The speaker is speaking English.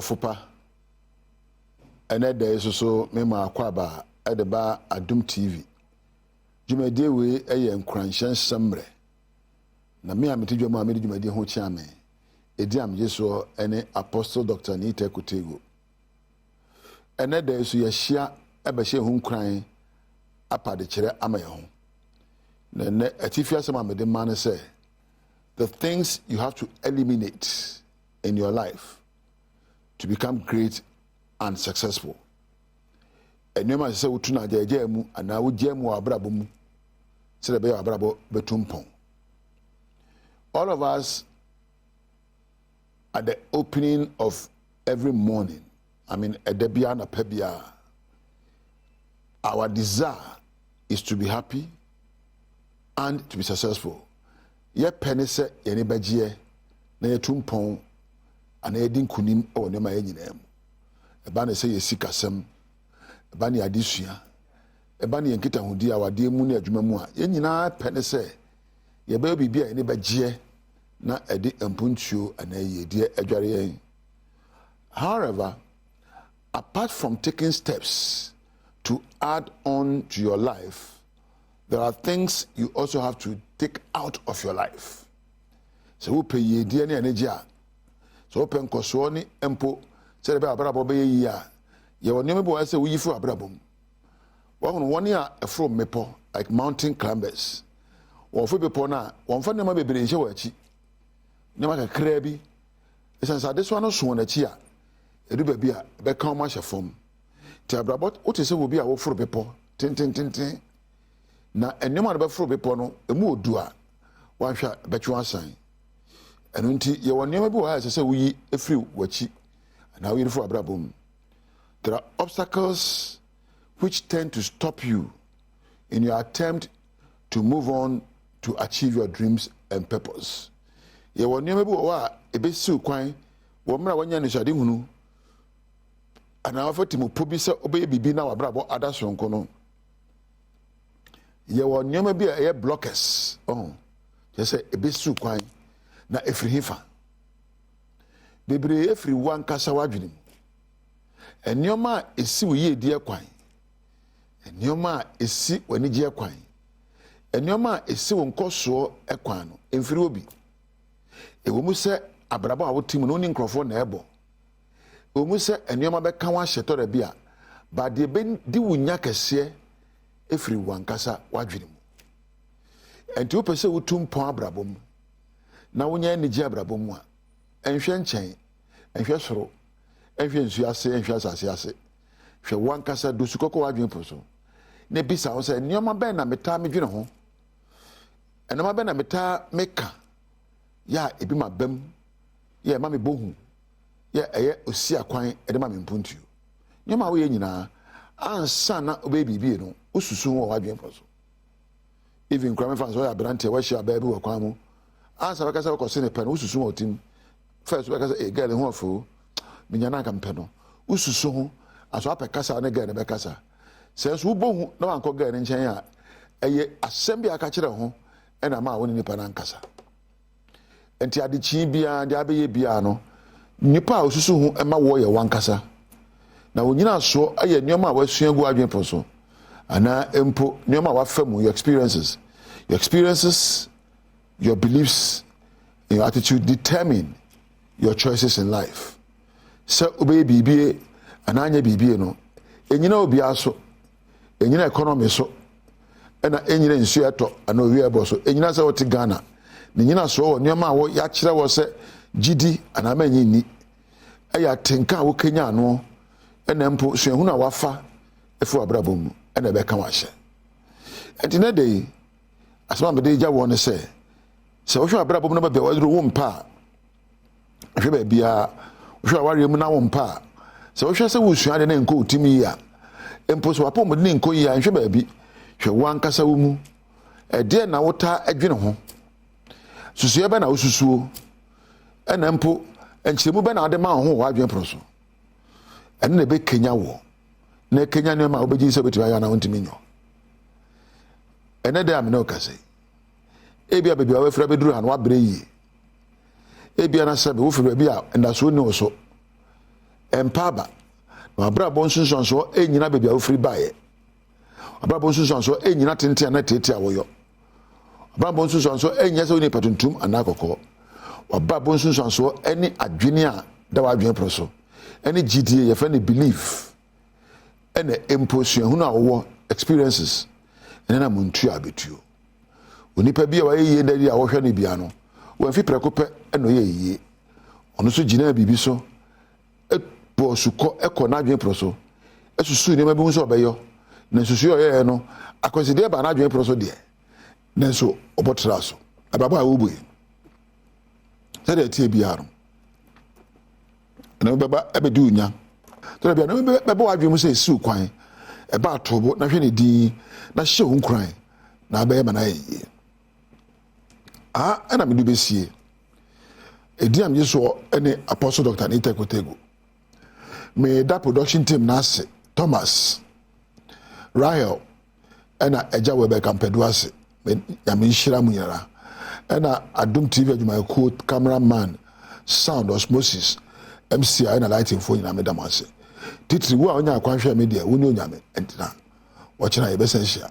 fopa ene de so me ma akwaba e de ba Adom TV dwumade we eye Nkuranhyensem mre na me amete dwuma me dwumade ho chia me edi am yeso ene Apostle Dr. Nita Kutego ene de so ye hia e ba hia ho nkran apade kire ama ye ho na ne atifia sama me de man say the things you have to eliminate in your life to become great and successful. And you must say, Utuna Jamu, and now Jamu Abrabum, Serabe Abrabo Betumpon. All of us at the opening of every morning, I mean, at the Biana Pebia, our desire is to be happy and to be successful. Ye penny se any badge, na ye tumpon, and a din kunim or nema yeninem. A banner say ye sick asem, a banny adisia, a banny and kita hudia, our dear moon at Jumamua. Yenina penny say, ye baby be any badge, na a di empunchu and a ye dear edgery. However, apart from taking steps to add on to your life, there are things you also have to take out of your life. So we pay ye dear energy. So open kosoni empo say be abrabo be ya ye woni me bo say we yifu abrabom one year from mepo like mountain climbers won fo bepo na won fa nema bebere nche wachi nema kakra bi esansa this one so na chi a edu ba bi a be kan ma hyefom ti abrabo o te se wo bi a wo foro bepo tin na enema na be foro bepo no emu odu a wan hwa betwe asan enu nti ye won nema bi wa say we efiri wachi na we for abrabom. There are obstacles which tend to stop you in your attempt to move on to achieve your dreams and purpose. Ye won nema bi wa e be si kwan wo mra wanya ne hwade hunu ana afati mo pobi se obeye bibi na wabrabo adasonko no ye won nema bi e blockers je say e be si kwan na efiri hifa bebre efiri wan kasa wadwenem enioma esi wo ye die kwan enioma esi wani je kwan enioma esi wo nkoso ekwan no emfiri obi ewo mu se abrabo a wotim no ni nkrofo na ebo ewo mu se enioma be kan wa hyetore bia ba de be di wunya kese efiri wan kasa wadwenem enti wo pese wotum pon abrabo mu na wonya ni je abrabo mu a enhwe nchen enhwe soro enhwe nsu ase enhwe asase ase hwe wankasa dosukoko wadwen poso ne bisa wo se nioma ben na meta medwene ho enoma ben na meta meka ya ebi mabam ya ma me bohu ya eye osi akwan ede ma me mpuntu nioma wo ye nyina ansa na obebibi no ususu wo wadwen poso even kwame fans wo ya brante wo hia ba bi wo kwan mu ansa bakasa ko se ne pen ususu wo tim first we say girl who afo minyana ka mpe no ususu ho aso apekasa ne girl be kasa sense wo bohu na wanko girl ne nchen a eye asem bi aka kire ho ena ma woni nipa na nkasa enti ade chi bia de abeye bia no nipa ususu ho ema wo ye wankasa na wonyina so aye nioma wasua gu adwen poso ana empo nioma wafamu your experiences your beliefs your attitude determine your choices in life. So obey bibie ananya bibie no enyina obi aso enyina economy so ena enyina nsu eto ana owi ebo so enyina se wote Ghana ne nyina so nioma wo ya kire wo se gidi ana manyi ni aya tenka wo kenya ano ena mpo suahu na wafa efu abrabom ena be ka wa hye entina dey asama be dey ja wo ne se wo hwe abrabom na be wadru wo mpa hwe bia hwe aware mu na wo mpa se wo hwe se wo sua de na nko otimi ya empo so apom de nko ya hwe ba bi hwe wankasa wo mu e de na wota adwene ho susu ye ba na osusuo ena mpo enchiremu ba na ade ma ho wa adwene proso ene na be kenya wo na kenya ne ma obeji se beti ya na wontimi nyo ene de amene okase ebia bebi wa fra beduru han wa bre yi ebia na sabe wo fere bia ndaso ni wo so empaba na abrabɔ nsonso enyina baabi a ofiri bae abrabɔ nsonso enyina tenten na tete a woyɔ abrabɔ nsonso enyɛ sɛ oni patuntum anakɔkɔ abrabɔ nsonso ɛne adwene a da wadwene proso ɛne gidie yɛfɛ ne belief ɛne emposuahunu a wɔwɔ experiences ɛne na muntu abetuo onipa bi a wɔyɛ yie dadi a wɔhwɛ ne bia no wɔmfi prɛko pɛ ɛna ɔyɛ yie ɔno so gyina bibi so ɛbɔ sukɔ ɛkɔ n'adwene proso ɛsusu nneɛma bi nso ɔbɛyɔ na nsusu ɔyɛ no akɔnsideɛ ba n'adwene proso deɛ nanso ɔbɔtra so abrabɔ a wɔbue sɛdeɛ tie biara no na bɛba ɛbɛdi unya tɔrɔ bia na bɛbɔ wadwene mu sɛ esiw kwan ɛba atobo na hwɛ ne din na hyɛ ho nkran na abɛyɛ ma na yɛ yie ɛna mede bɛsie ɛdi am yeso ɛne apostle Dr. Nita Kotego me da production team na ase Thomas Rahel ɛna ɛgya wɛbɛ kampedu ase nyame nhyira mu nyara ɛna Adom TV adwumayɛkuo cameraman sound osmosis MC ɛna lighting phone nyina meda mo ase titiri wo a onya akwanhwɛ me deɛ wo ne onyame ɛntena wɔkyena yɛbɛsɛ nhyia